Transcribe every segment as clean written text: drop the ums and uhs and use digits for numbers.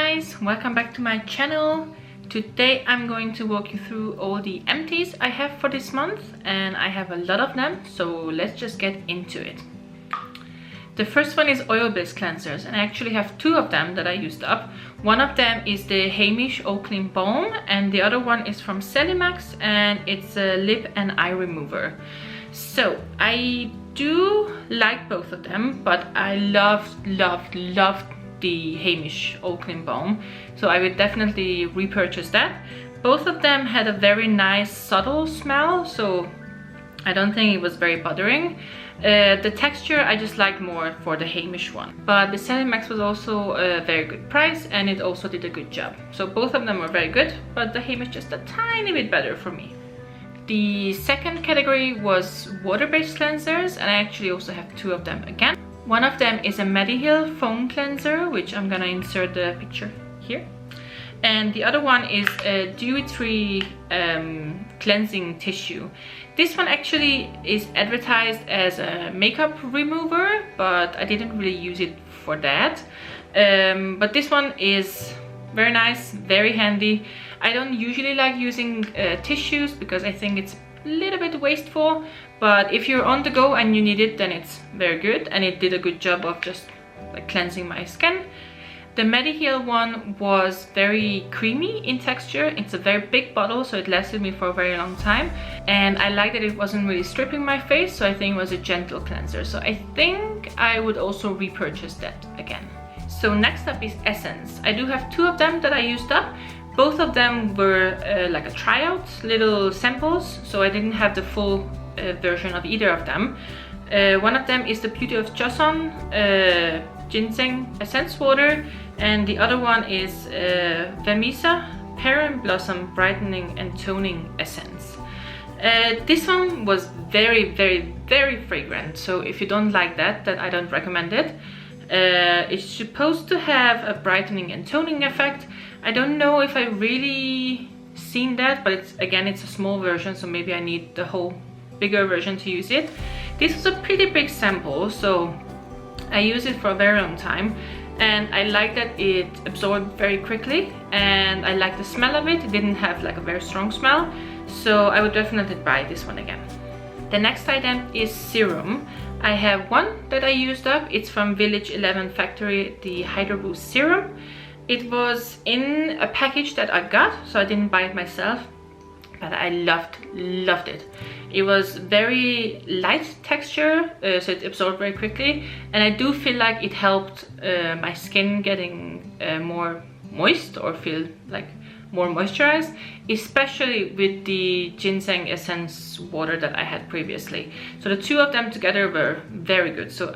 guys, welcome back to my channel. Today I'm going to walk you through all the empties I have for this month, and I have a lot of them, so let's just get into it. The first one is oil-based cleansers, and I actually have two of them that I used up. One of them is the Heimish All Clean Balm, and the other one is from Celimax, and it's a lip and eye remover. So I do like both of them, but I loved the Heimish All Clean Balm, so I would definitely repurchase that. Both of them had a very nice subtle smell, so I don't think it was very bothering. The texture I just liked more for the Heimish one, but the Celimax was also a very good price and it also did a good job. So both of them were very good, but the Heimish just a tiny bit better for me. The second category was water-based cleansers, and I actually also have two of them again. One of them is a Mediheal foam cleanser, which I'm gonna insert the picture here. And the other one is a Dewytree cleansing tissue. This one actually is advertised as a makeup remover, but I didn't really use it for that. But this one is very nice, very handy. I don't usually like using tissues because I think it's a little bit wasteful, but if you're on the go and you need it, then it's very good, and it did a good job of just like cleansing my skin. The Mediheal one was very creamy in texture. It's a very big bottle, so it lasted me for a very long time, and I liked that it wasn't really stripping my face, so I think it was a gentle cleanser. So I think I would also repurchase that again. So next up is Essence. I do have two of them that I used up. Both of them were like a tryout, little samples, so I didn't have the full version of either of them. One of them is the Beauty of Joseon Ginseng Essence Water, and the other one is Whamisa Pear and Blossom Brightening and Toning Essence. This one was very fragrant, so if you don't like that, then I don't recommend it. It's supposed to have a brightening and toning effect. I don't know if I really seen that, but it's a small version, so maybe I need the whole bigger version to use it. This was a pretty big sample, so I used it for a very long time, and I like that it absorbed very quickly, and I like the smell of it. It didn't have like a very strong smell, so I would definitely buy this one again. The next item is Serum. I have one that I used up. It's from Village 11 Factory, the Hydro Boost Serum. It was in a package that I got, so I didn't buy it myself, but I loved it. It was very light texture, so it absorbed very quickly, and I do feel like it helped my skin getting more moist, or feel like more moisturized, especially with the ginseng essence water that I had previously. So the two of them together were very good. So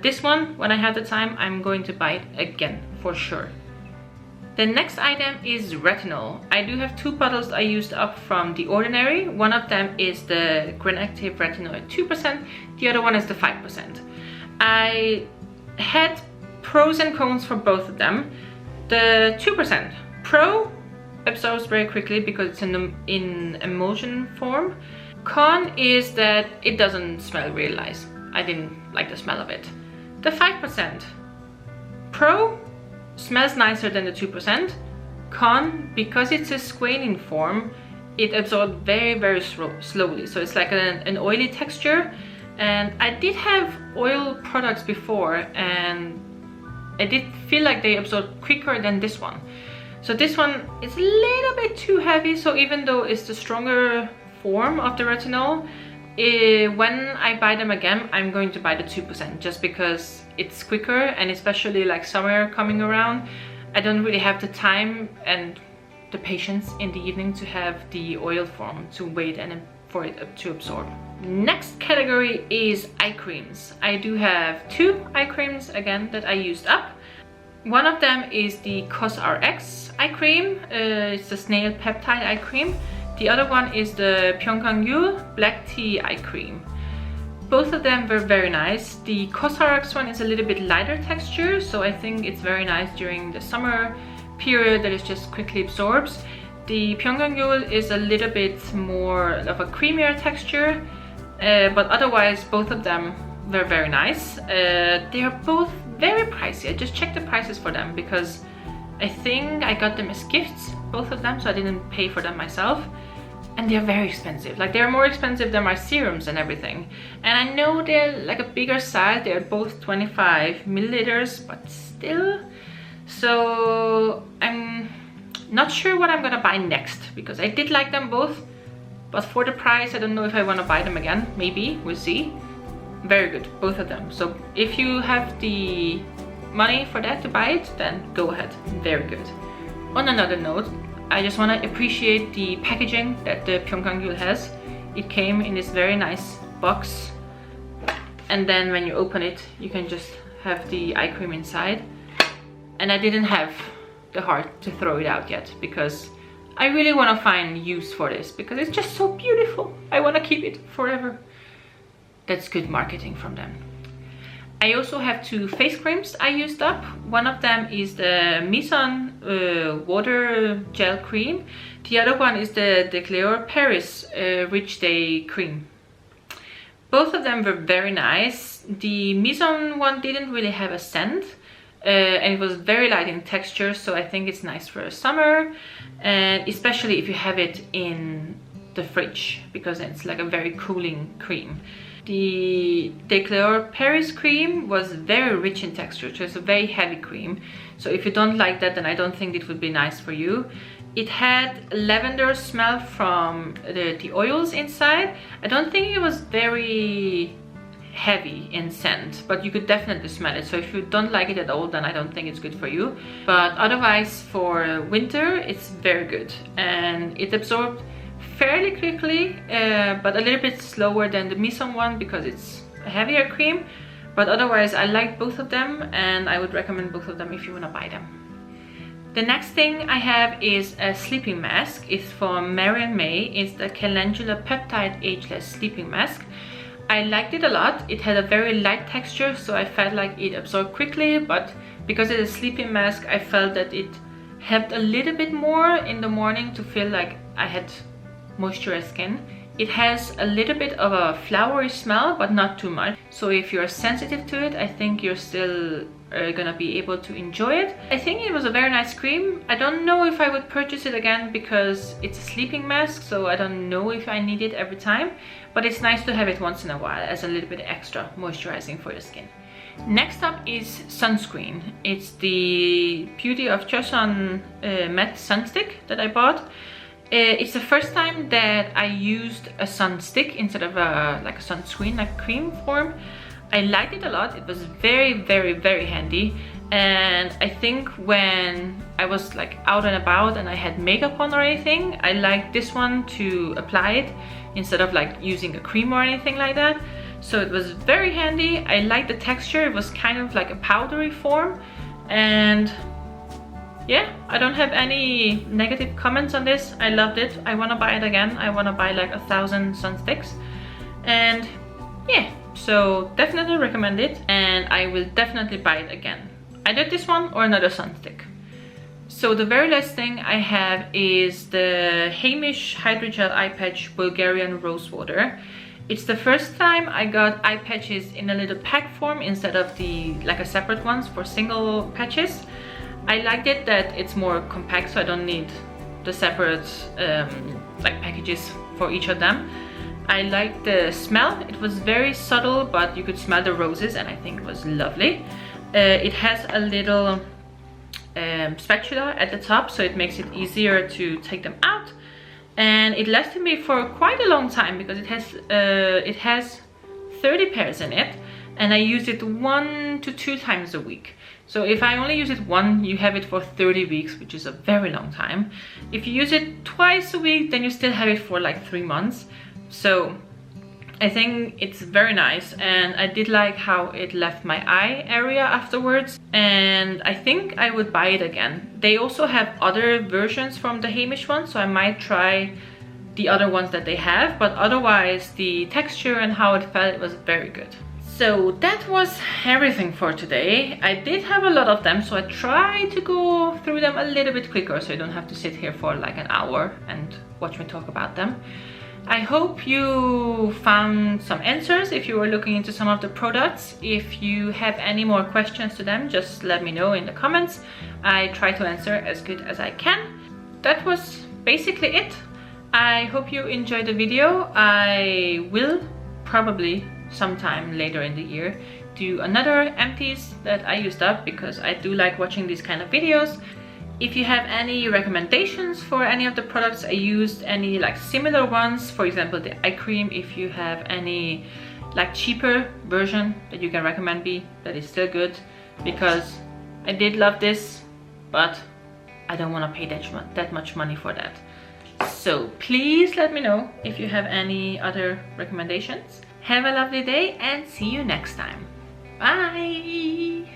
this one, when I have the time, I'm going to buy it again for sure. The next item is retinol. I do have two bottles I used up from The Ordinary. One of them is the Granactive Retinoid 2%, the other one is the 5%. I had pros and cons for both of them. The 2% pro absorbs very quickly because it's in emulsion form. Con is that it doesn't smell really nice. I didn't like the smell of it. The 5% pro smells nicer than the 2%. Con, because it's a squalene form, it absorbs very slowly, so it's like an oily texture. And I did have oil products before, and I did feel like they absorb quicker than this one. So this one is a little bit too heavy, so even though it's the stronger form of the retinol, when I buy them again, I'm going to buy the 2% just because it's quicker, and especially like summer coming around, I don't really have the time and the patience in the evening to have the oil form to wait and for it to absorb. Next category is eye creams. I do have two eye creams again that I used up. One of them is the Cosrx eye cream. It's the Snail Peptide eye cream. The other one is the Pyunkang Jul Black tea eye cream. Both of them were very nice. The Cosrx one is a little bit lighter texture, so I think it's very nice during the summer period that it just quickly absorbs. The Pyunkang Jul is a little bit more of a creamier texture, but otherwise both of them were very nice. They are both very pricey. I just checked the prices for them because I think I got them as gifts, both of them, so I didn't pay for them myself. And they're very expensive. Like, they're more expensive than my serums and everything. And I know they're like a bigger size. They're both 25 milliliters, but still. So I'm not sure what I'm gonna buy next, because I did like them both, but for the price, I don't know if I want to buy them again. Maybe, we'll see. Very good, both of them. So if you have the money for that to buy it, then go ahead. Very good. On another note, I just want to appreciate the packaging that the Pyunkang Jul has. It came in this very nice box, and then when you open it, you can just have the eye cream inside. And I didn't have the heart to throw it out yet, because I really want to find use for this, because it's just so beautiful. I want to keep it forever. That's good marketing from them. I also have 2 face creams I used up. One of them is the Mizon water gel cream. The other one is the Decléor Paris Rich Day cream. Both of them were very nice. The Mizon one didn't really have a scent, and it was very light in texture, so I think it's nice for summer, and especially if you have it in the fridge, because it's like a very cooling cream. The Decléor Paris cream was very rich in texture, so it's a very heavy cream. So if you don't like that, then I don't think it would be nice for you. It had lavender smell from the oils inside. I don't think it was very heavy in scent, but you could definitely smell it. So if you don't like it at all, then I don't think it's good for you. But otherwise, for winter, it's very good, and it absorbed fairly quickly, but a little bit slower than the Mizon one, because it's a heavier cream. But otherwise, I like both of them, and I would recommend both of them if you want to buy them. The next thing I have is a sleeping mask. It's from Mary&may. It's the Calendula Peptide Ageless Sleeping Mask. I liked it a lot. It had a very light texture, so I felt like it absorbed quickly, but because it's a sleeping mask, I felt that it helped a little bit more in the morning to feel like I had moisturized skin. It has a little bit of a flowery smell, but not too much. So if you're sensitive to it, I think you're still gonna be able to enjoy it. I think it was a very nice cream. I don't know if I would purchase it again, because it's a sleeping mask, so I don't know if I need it every time, but it's nice to have it once in a while as a little bit extra moisturizing for your skin. Next up is sunscreen. It's the Beauty of Joseon matte Sunstick that I bought. It's the first time that I used a sunstick instead of like a sunscreen, like cream form. I liked it a lot. It was very, very, very handy. And I think when I was like out and about and I had makeup on or anything, I liked this one to apply it instead of like using a cream or anything like that. So it was very handy. I liked the texture. It was kind of like a powdery form, and yeah, I don't have any negative comments on this. I loved it. I want to buy it again. I want to buy like 1,000 sunsticks, and yeah, so definitely recommend it, and I will definitely buy it again. Either this one or another sunstick. So the very last thing I have is the Heimish Hydrogel Eye Patch Bulgarian Rose Water. It's the first time I got eye patches in a little pack form instead of the like a separate ones for single patches. I liked it that it's more compact, so I don't need the separate like packages for each of them. I liked the smell. It was very subtle, but you could smell the roses, and I think it was lovely. It has a little spatula at the top, so it makes it easier to take them out. And it lasted me for quite a long time, because it has 30 pairs in it, and I use it 1 to 2 times a week. So if I only use it once, you have it for 30 weeks, which is a very long time. If you use it twice a week, then you still have it for like 3 months. So I think it's very nice, and I did like how it left my eye area afterwards, and I think I would buy it again. They also have other versions from the Heimish one, so I might try the other ones that they have, but otherwise the texture and how it felt, it was very good. So that was everything for today. I did have a lot of them, so I tried to go through them a little bit quicker, so you don't have to sit here for like an hour and watch me talk about them. I hope you found some answers if you were looking into some of the products. If you have any more questions to them, just let me know in the comments. I try to answer as good as I can. That was basically it. I hope you enjoyed the video. I will probably sometime later in the year do another empties that I used up, because I do like watching these kind of videos. If you have any recommendations for any of the products I used, any like similar ones, for example the eye cream, if you have any like cheaper version that you can recommend me that is still good, because I did love this, but I don't want to pay that much money for that. So please let me know if you have any other recommendations. Have a lovely day and see you next time. Bye!